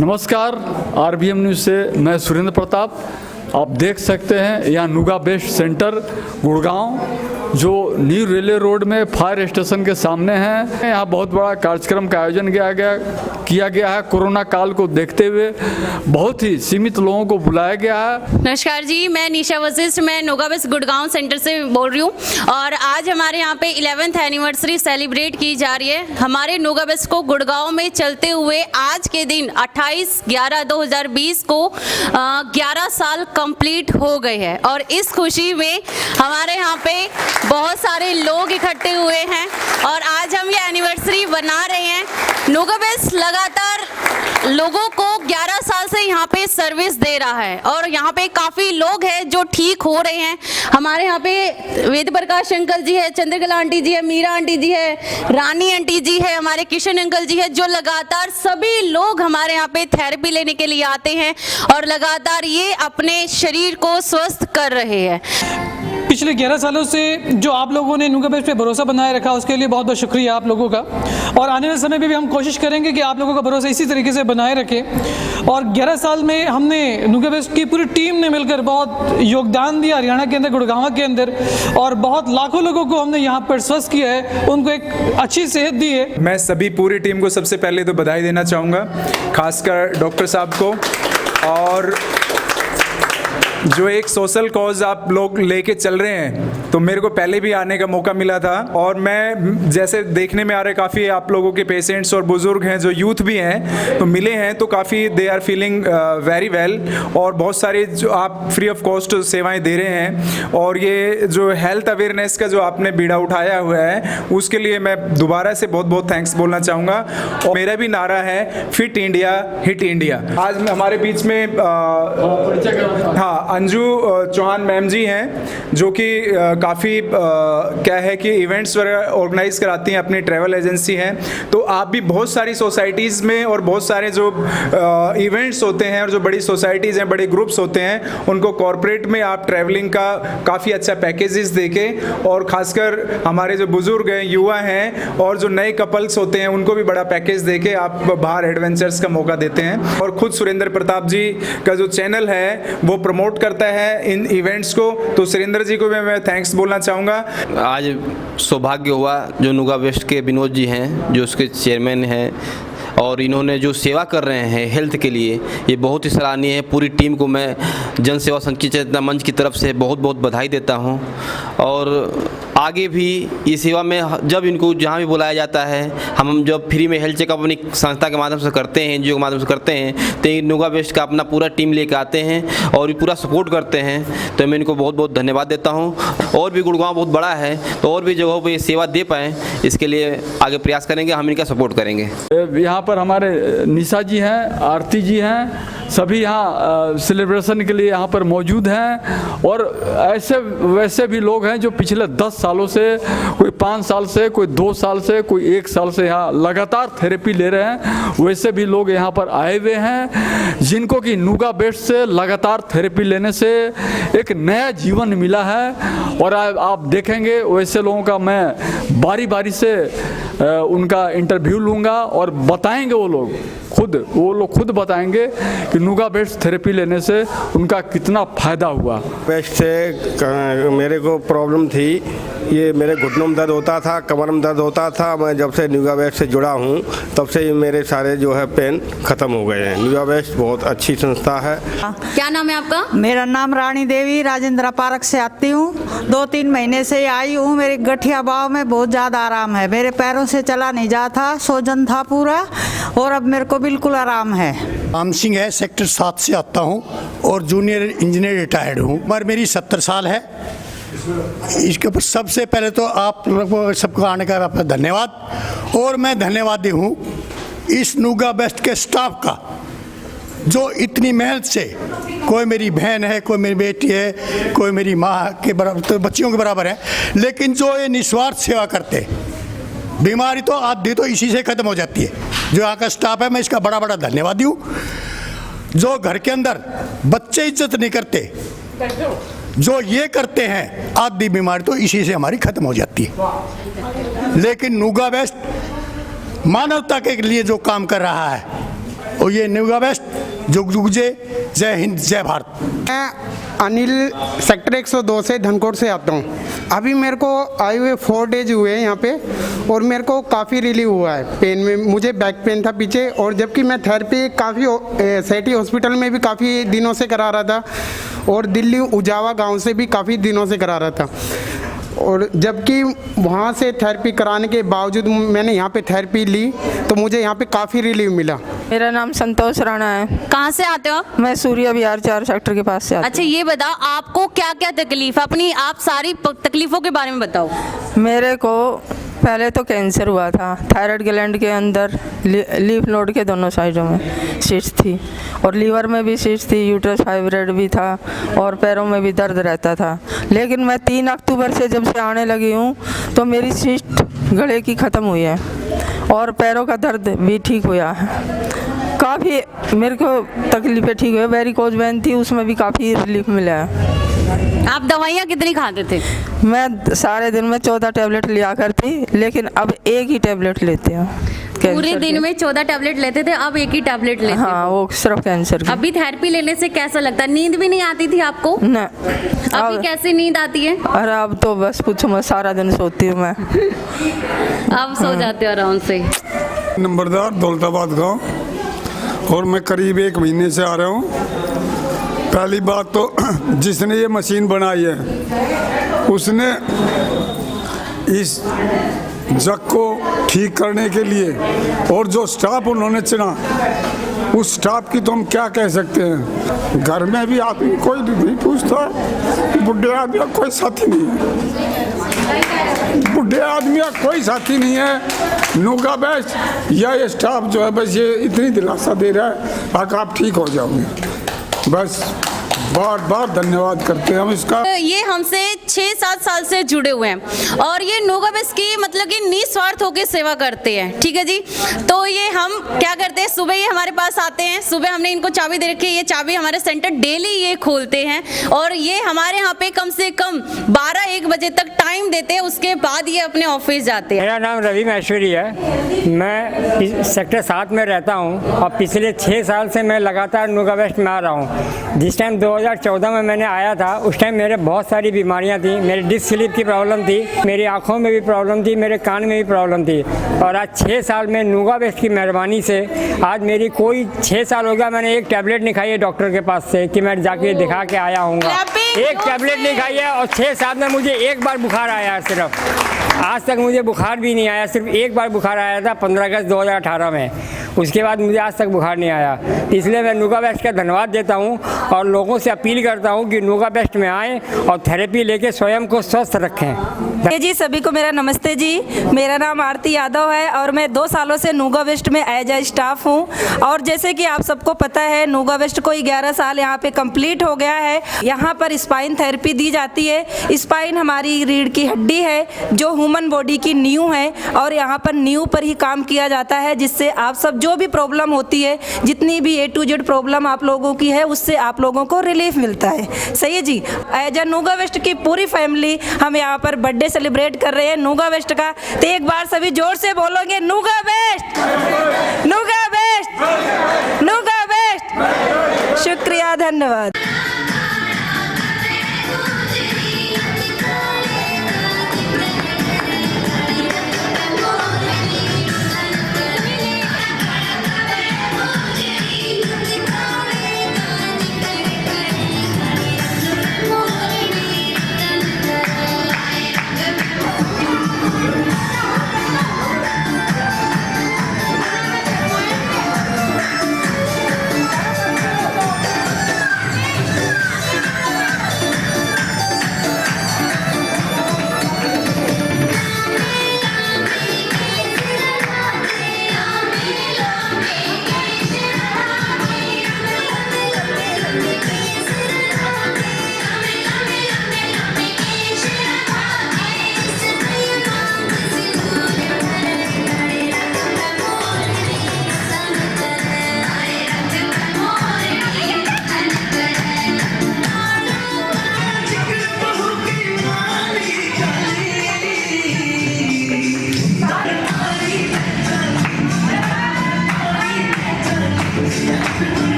नमस्कार, RBM news से मैं सुरेंद्र प्रताप। आप देख सकते हैं यहाँ नुगा बेस्ट सेंटर गुड़गांव जो न्यू रेलवे रोड में फायर स्टेशन के सामने है। यहाँ बहुत बड़ा कार्यक्रम का आयोजन किया गया है। कोरोना काल को देखते हुए बहुत ही सीमित लोगों को बुलाया गया है। नमस्कार जी, मैं निशा वशिष्ठ, मैं नुगा बेस्ट गुड़गांव सेंटर से बोल रही हूँ और आज हमारे यहाँ पे 11th एनिवर्सरी सेलिब्रेट की जा रही है। हमारे नुगा बेस्ट को गुड़गांव में चलते हुए आज के दिन 28/11/2020 को 11 साल कंप्लीट हो गए हैं और इस खुशी में हमारे यहाँ पे बहुत सारे लोग इकट्ठे हुए हैं और आज हम ये एनिवर्सरी बना रहे हैं। नुगा बेस्ट लगातार लोगों को 11 साल से यहाँ पे सर्विस दे रहा है और यहाँ पे काफ़ी लोग हैं जो ठीक हो रहे हैं। हमारे यहाँ पे वेद प्रकाश अंकल जी है, चंद्रकला आंटी जी है, मीरा आंटी जी है, रानी आंटी जी है, हमारे किशन अंकल जी है, जो लगातार सभी लोग हमारे यहाँ पे थेरेपी लेने के लिए आते हैं और लगातार ये अपने शरीर को स्वस्थ कर रहे हैं। पिछले 11 सालों से जो आप लोगों ने नुगा बेस्ट पे भरोसा बनाए रखा, उसके लिए बहुत बहुत शुक्रिया आप लोगों का। और आने वाले समय में भी हम कोशिश करेंगे कि आप लोगों का भरोसा इसी तरीके से बनाए रखें। और 11 साल में हमने नुगा बेस्ट की पूरी टीम ने मिलकर बहुत योगदान दिया हरियाणा के अंदर, गुड़गांव के अंदर, और बहुत लाखों लोगों को हमने यहाँ पर स्वस्थ किया है, उनको एक अच्छी सेहत दी है। मैं सभी पूरी टीम को सबसे पहले तो बधाई देना चाहूँगा, खासकर डॉक्टर साहब को। और जो एक सोशल कॉज आप लोग लेके चल रहे हैं, तो मेरे को पहले भी आने का मौका मिला था और मैं जैसे देखने में आ रहे काफ़ी आप लोगों के पेशेंट्स और बुज़ुर्ग हैं, जो यूथ भी हैं, तो मिले हैं, तो काफ़ी they are feeling very well. और बहुत सारे जो आप फ्री ऑफ कॉस्ट सेवाएं दे रहे हैं और ये जो हेल्थ अवेयरनेस का जो आपने बीड़ा उठाया हुआ है, उसके लिए मैं दोबारा से बहुत बहुत थैंक्स बोलना चाहूँगा। और मेरा भी नारा है फिट इंडिया हिट इंडिया। आज हमारे बीच में अंजू चौहान मैम जी हैं, जो कि काफ़ी क्या है कि इवेंट्स वगैरह ऑर्गेनाइज कराती हैं, अपनी ट्रैवल एजेंसी हैं। तो आप भी बहुत सारी सोसाइटीज़ में और बहुत सारे जो इवेंट्स होते हैं और जो बड़ी सोसाइटीज़ हैं, बड़े ग्रुप्स होते हैं, उनको कॉरपोरेट में आप ट्रैवलिंग का काफ़ी अच्छा पैकेजेस देके, और ख़ासकर हमारे जो बुज़ुर्ग हैं, युवा हैं और जो नए कपल्स होते हैं, उनको भी बड़ा पैकेज देके आप बाहर एडवेंचर्स का मौका देते हैं। और ख़ुद सुरेंद्र प्रताप जी का जो चैनल है वो प्रमोट करता है इन इवेंट्स को, तो सुरेंद्र जी को मैं थैंक्स बोलना चाहूँगा। आज सौभाग्य हुआ जो नुगा बेस्ट के विनोद जी हैं, जो उसके चेयरमैन हैं, और इन्होंने जो सेवा कर रहे हैं हेल्थ के लिए, ये बहुत ही सराहनीय है। पूरी टीम को मैं जन सेवा संचित चेतना मंच की तरफ से बहुत बहुत बधाई देता हूं। और आगे भी ये सेवा में जब इनको जहां भी बुलाया जाता है, हम जब फ्री में हेल्थ चेकअप अपनी संस्था के माध्यम से करते हैं, एनजीओ के माध्यम से करते हैं, तो ये नुगा बेस्ट का अपना पूरा टीम लेकर आते हैं और पूरा सपोर्ट करते हैं। तो मैं इनको बहुत बहुत धन्यवाद देता हूँ। और भी गुड़गांव बहुत बड़ा है, तो और भी जगहों पर ये सेवा दे पाएँ, इसके लिए आगे प्रयास करेंगे, हम इनका सपोर्ट करेंगे। यहाँ पर हमारे निशा जी हैं, आरती जी हैं, सभी यहाँ सेलिब्रेशन के लिए यहाँ पर मौजूद हैं। और ऐसे वैसे भी लोग हैं जो पिछले 10 सालों से, कोई 5 साल से, कोई 2 साल से, कोई 1 साल से यहाँ लगातार थेरेपी ले रहे हैं। वैसे भी लोग यहाँ पर आए हुए हैं जिनको कि नुगा बेस्ट से लगातार थेरेपी लेने से एक नया जीवन मिला है। और आप देखेंगे वैसे लोगों का मैं बारी बारी से उनका इंटरव्यू लूँगा और बताएंगे वो लोग खुद बताएंगे कि नुगा बेस्ट थेरेपी लेने से उनका कितना फ़ायदा हुआ। बेस्ट से मेरे को प्रॉब्लम थी, ये मेरे घुटनों में दर्द होता था, कमर में दर्द होता था। मैं जब से नुगा बेस्ट से जुड़ा हूँ, तब से मेरे सारे जो है पेन ख़त्म हो गए हैं। नुगा बेस्ट बहुत अच्छी संस्था है। क्या नाम है आपका? मेरा नाम रानी देवी, राजेंद्र पार्क से आती हूँ। 2-3 महीने से आई हूँ। मेरे गठिया बाव में बहुत ज़्यादा आराम है, मेरे पैरों से चला नहीं जाता, सोजन था पूरा, और अब मेरे को बिल्कुल आराम है। राम सिंह है, सेक्टर 7 से आता हूँ और जूनियर इंजीनियर रिटायर्ड हूँ। उम्र मेरी 70 साल है। इसके ऊपर सबसे पहले तो आप लोगों सबको आने का धन्यवाद। और मैं धन्यवादी हूँ इस नुगा बेस्ट के स्टाफ का, जो इतनी मेहनत से, कोई मेरी बहन है, कोई मेरी बेटी है, कोई मेरी माँ के बराबर, तो बच्चियों के बराबर है, लेकिन जो ये निस्वार्थ सेवा करते, बीमारी तो आधी तो इसी से ख़त्म हो जाती है। जो यहाँ का स्टाफ है, मैं इसका बड़ा बड़ा धन्यवादी हूँ। जो घर के अंदर बच्चे इज्जत नहीं करते, जो ये करते हैं, आधी बीमारी तो इसी से हमारी ख़त्म हो जाती है। लेकिन नुगा बेस्ट मानवता के लिए जो काम कर रहा है, और ये न्यूगा बेस्ट जुग जुग जय हिंद जय भारत। मैं अनिल सेक्टर 102 से धनकोट से आता हूँ। अभी मेरे को आए हुए 4 डेज हुए हैं यहाँ पे और मेरे को काफ़ी रिलीव हुआ है पेन में। मुझे बैक पेन था पीछे, और जबकि मैं थेरेपी काफ़ी सेठी हॉस्पिटल में भी काफ़ी दिनों से करा रहा था और दिल्ली उजावा गांव से भी काफ़ी दिनों से करा रहा था। और जबकि वहाँ से थेरेपी कराने के बावजूद मैंने यहाँ पे थेरेपी ली तो मुझे यहाँ पे काफ़ी रिलीव मिला। मेरा नाम संतोष राणा है। कहाँ से आते हो आप? मैं सूर्य विहार 4 सेक्टर के पास से आती अच्छा, ये बताओ आपको क्या क्या तकलीफ, अपनी आप सारी तकलीफों के बारे में बताओ। हूँ। मेरे को पहले तो कैंसर हुआ था, थायराइड ग्लैंड के अंदर लीफ नोड के दोनों साइडों में सिस्ट थी, और लीवर में भी सिस्ट थी, यूट्रस फाइब्रॉइड भी था, और पैरों में भी दर्द रहता था। लेकिन मैं 3 अक्टूबर से जब से आने लगी हूँ तो मेरी सिस्ट गले की ख़त्म हुई है और पैरों का दर्द भी ठीक हुआ है। काफ़ी मेरे को तकलीफ़ें ठीक हुई। वेरिकोज वेन थी, उसमें भी काफ़ी रिलीफ मिला है। आप दवाइयाँ कितनी खाते थे? मैं सारे दिन में 14 टैबलेट लिया करती, लेकिन अब एक ही टैबलेट लेती हूँ। पूरे दिन में 14 टैबलेट लेते थे, अब एक ही टैबलेट लेते हाँ, हो? वो सिर्फ कैंसर की। अभी थेरेपी लेने से कैसा लगता है? नींद भी नहीं आती थी आपको? न अभी कैसे नींद आती है? अरे अब तो बस पूछो, मैं सारा दिन सोती हूँ मैं। अब सो जाते हो आराम से? नंबरदार दौलताबाद गाँव, और मैं करीब 1 महीने से आ रहा हूँ। पहली बात तो जिसने ये मशीन बनाई है उसने इस जग को ठीक करने के लिए, और जो स्टाफ उन्होंने चुना उस स्टाफ की तो हम क्या कह सकते हैं। घर में भी आदमी कोई नहीं पूछता, बुढ़े आदमी का कोई साथी नहीं है, बुढ़े आदमी का कोई साथी नहीं है। नुगा बेस्ट या ये स्टाफ जो है बस ये इतनी दिलासा दे रहा है ताकि आप ठीक हो जाओगे। बस बार बार धन्यवाद करते हैं हम इसका। ये हमसे 6-7 साल से जुड़े हुए हैं और ये नोगा बेस्ट की मतलब कि निस्वार्थ होकर सेवा करते हैं। ठीक है जी, तो ये हम क्या करते हैं, सुबह ये हमारे पास आते हैं, सुबह हमने इनको चाबी दे रखी है, ये चाबी हमारे सेंटर डेली ये खोलते हैं और ये हमारे यहाँ पे कम से कम 12-1 बजे तक टाइम देते हैं, उसके बाद ये अपने ऑफिस जाते हैं। मेरा नाम रवि महेश्वरी है, मैं सेक्टर 7 में रहता हूँ और पिछले 6 साल से मैं लगातार नोगा बेस्ट में आ रहा हूँ। जिस टाइम 2014 में मैंने आया था उस टाइम मेरे बहुत सारी बीमारियां थी, मेरी डिस्क स्लिप की प्रॉब्लम थी, मेरी आंखों में भी प्रॉब्लम थी, मेरे कान में भी प्रॉब्लम थी, और आज 6 साल में नोगा बेस्ट की मेहरबानी से आज मेरी कोई 6 साल हो गया मैंने एक टैबलेट नहीं खाई है डॉक्टर के पास से कि मैं जाके दिखा के आया हूँ। एक टैबलेट नहीं खाई है और 6 साल में मुझे एक बार बुखार आया है सिर्फ। आज तक मुझे बुखार भी नहीं आया, सिर्फ एक बार बुखार आया था 15 अगस्त 2018 में, उसके बाद मुझे आज तक बुखार नहीं आया। इसलिए मैं नोगा बेस्ट का धन्यवाद देता हूं और लोगों से अपील करता हूं कि नोगा बेस्ट में आएँ और थेरेपी लेके स्वयं को स्वस्थ रखें। जी सभी को मेरा नमस्ते जी, मेरा नाम आरती यादव है और मैं 2 सालों से नोगा बेस्ट में एज ए स्टाफ हूं। और जैसे कि आप सबको पता है नोगा बेस्ट को 11 साल यहाँ पे कंप्लीट हो गया है। यहाँ पर स्पाइन थेरेपी दी जाती है। स्पाइन हमारी रीढ़ की हड्डी है जो ह्यूमन बॉडी की नींव है और यहाँ पर नींव पर ही काम किया जाता है, जिससे आप सब जो भी प्रॉब्लम होती है, जितनी भी A to Z प्रॉब्लम आप लोगों की है, उससे आप लोगों को रिलीफ मिलता है। सही है जी। एज ए नोगा बेस्ट की पूरी फैमिली हम यहाँ पर बर्थडे सेलिब्रेट कर रहे हैं नोगा बेस्ट का, तो एक बार सभी जोर से बोलोगे नोगा बेस्ट, नोगा बेस्ट, नोगा बेस्ट। शुक्रिया, धन्यवाद।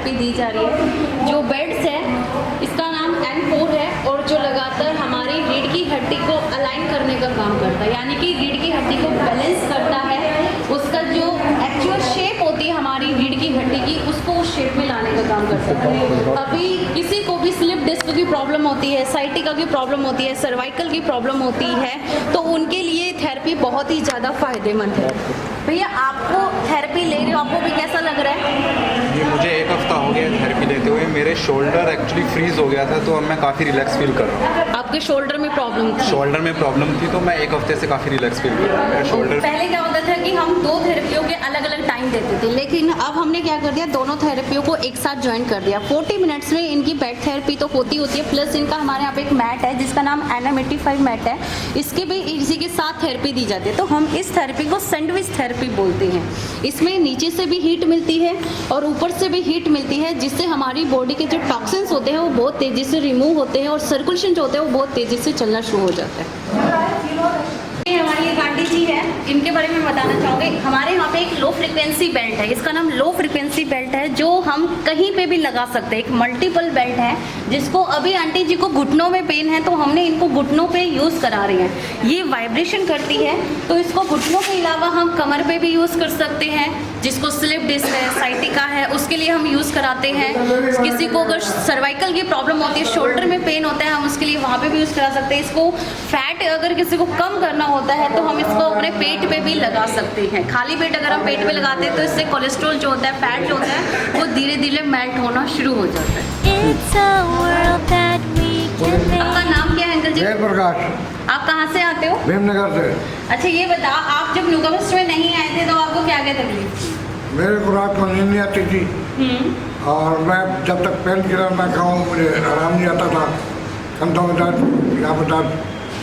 थेरेपी दी जा रही है। जो बेड्स है इसका नाम N4 है और जो लगातार हमारी रीढ़ की हड्डी को अलाइन करने का काम करता है, यानी कि रीढ़ की हड्डी को बैलेंस करता है। उसका जो एक्चुअल शेप होती है हमारी रीढ़ की हड्डी की, उसको उस शेप में लाने का काम करता है। अभी किसी को भी स्लिप डिस्क की प्रॉब्लम होती है, साइटिका की प्रॉब्लम होती है, सर्वाइकल की प्रॉब्लम होती है, तो उनके लिए थेरेपी बहुत ही ज़्यादा फायदेमंद है। भैया आपको थेरेपी ले रहे हो, आपको भी कैसा लग रहा है? ये मुझे 1 हफ्ता हो गया थेरेपी लेते हुए। मेरे शोल्डर एक्चुअली फ्रीज हो गया था, तो अब मैं काफ़ी रिलैक्स फील कर रहा हूँ। आपके शोल्डर में प्रॉब्लम थी? शोल्डर में प्रॉब्लम थी, तो मैं 1 हफ्ते से काफ़ी रिलैक्स फील कर रहा हूँ। मेरा शोल्डर पहले क्या होता था कि हम 2 थेरेपियों के अलग अलग टाइम देते थे, लेकिन अब हमने क्या कर दिया, दोनों थेरेपियों को एक साथ ज्वाइन कर दिया। 40 मिनट्स में इनकी बेड थेरेपी तो होती है, प्लस इनका हमारे यहाँ पे एक मैट है जिसका नाम NM85 मैट है, इसके भी इसी के साथ थेरेपी दी जाती है। तो हम इस थेरेपी को सैंडविच थेरेपी बोलते हैं। इसमें नीचे से भी हीट मिलती है और ऊपर से भी हीट मिलती है, जिससे हमारी बॉडी के जो टॉक्सिन्स होते हैं वो बहुत तेज़ी से रिमूव होते हैं और सर्कुलेशन जो होता है वो बहुत तेज़ी से चलना शुरू हो जाता है। ये हमारी एक आंटी जी है, इनके बारे में बताना चाहूँगी। हमारे यहाँ पे एक लो फ्रिक्वेंसी बेल्ट है, इसका नाम लो फ्रिक्वेंसी बेल्ट है, जो हम कहीं पे भी लगा सकते हैं। एक मल्टीपल बेल्ट है जिसको अभी आंटी जी को घुटनों में पेन है, तो हमने इनको घुटनों पे यूज़ करा रहे हैं। ये वाइब्रेशन करती है, तो इसको घुटनों के अलावा हम कमर पे भी यूज़ कर सकते हैं। जिसको स्लिप डिस्क है, साइटिका है, उसके लिए हम यूज़ कराते हैं। किसी को अगर सर्वाइकल की प्रॉब्लम होती है, शोल्डर में पेन होता है, हम उसके लिए वहाँ पे भी यूज़ करा सकते हैं। इसको फैट अगर किसी को कम करना होता है तो हम इसको अपने पेट पे भी लगा सकते हैं। खाली पेट अगर हम पेट पे लगाते हैं तो इससे कोलेस्ट्रॉल जो होता है, फैट जो होता है, वो धीरे धीरे मेल्ट होना शुरू हो जाता है। आपका नाम क्या है अंकल जी? प्रकाश। आप कहाँ से आते हो? भीमनगर से। अच्छा ये बता, आप जब नुगावेस्ट में नहीं आए थे तो आपको क्या क्या तकलीफ थी? मेरे को रात को नींद नहीं आती थी और मैं जब तक पेन किलर ना खाऊं मुझे आराम नहीं आता था। कंधों में दर्द, यहाँ पर दर्द।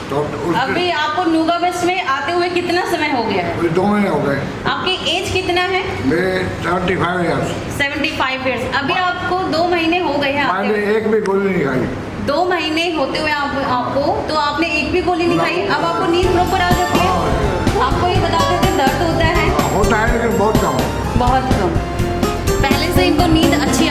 तो अभी आपको नुगावेस्ट में आते हुए कितना समय हो गया है? 2 महीने हो गए। आपकी एज कितना है? मेरे 75 ईयर्स। 75 ईयर्स। अभी आपको 2 महीने हो गए हैं आते मैंने हुए। एक भी गोली नहीं खाई। 2 महीने होते हुए आपको तो आपने एक भी गोली नहीं खाई। अब आपको नींद प्रॉपर आ जाती है? आपको ये बता देते दर्द होता है? होता है लेकिन बहुत कम। बहुत कम। पहले से इनको नींद अच्छी